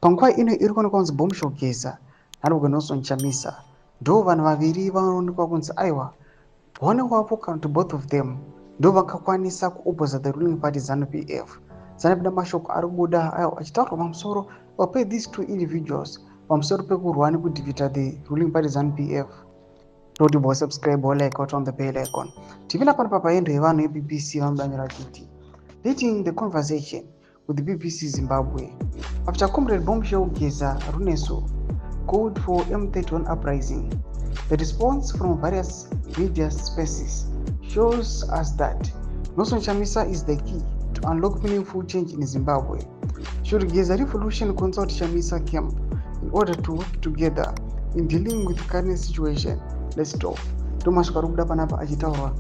Panguva ino iri kuonekwa kunzi Bombshell Geza nelsonchamisa ndo vanhu vaviri vanoonekwa kunzi aiwa waonekwapo to both of them ndo vakakwanisa kuopposa the ruling party ZANU-PF. ZANU-PF mashoko ari kubuda aiwa achitaurwa pamusoro these two individuals pamusoro pekurwa nekudefeata the ruling party ZANU-PF. Don't bo subscribe or like out on the bell icon. Tivina pano papaendo yevanhu yeBBC vanodanyira chiti leading the conversation with the BBC Zimbabwe after Comrade Bombshell Geza Runeso called for M31 uprising. The response from various media spaces shows us that NACHAMISA is the key to unlock meaningful change in Zimbabwe. Should Geza revolution consult Chamisa camp in order to work together in dealing with the current situation? Let's talk. Thomas Karubuda panapa achitaura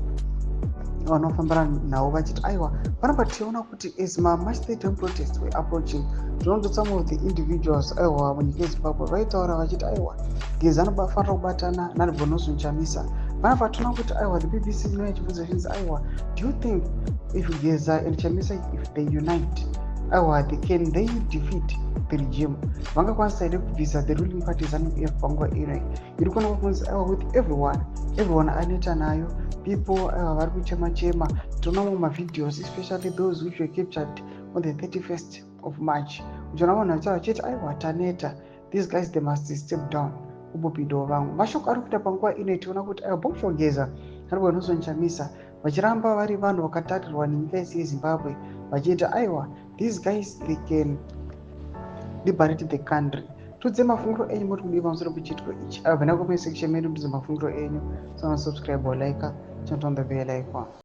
vanofambira navo vachiti aiwa panapa tiona kuti as ma-March protests were approaching tinoona some of the individuals aiwa munyika yeZimbabwe vaitaura vachiti aiwa Geza anofanira kubatana nelsonchamisa. Panapa tinoona kuti aiwa the BBC ino yachibvunza chinzi aiwa do you think if Geza and Chamisa if they unite aiwa they defeat the regime vangakwanisa here kubvisa the ruling party ZANU-PF panguva ino iri kuonekwa kunzi aiwa with everyone anoita nayo people vari kuchema tinoona mumavideos especially those which were captured on the 31st of March uchiona vanhu vachitaura chete aiwa taneta these guys they must step down ubupido vamwe mashoko ari kuita panguva ino tiona kuti aiwa Bombshell Geza nelsonchamisa vachiramba vari vanhu vakatarirwa nenyika yese yeZimbabwe vachiti aiwa these guys they can liberate the country. Tudze mafunguro enyu muri kudiwa pamusoro pechitiko ichi. Vana comment section medu tudze mafunguro enyu. Subscribe or like, turn on the bell icon.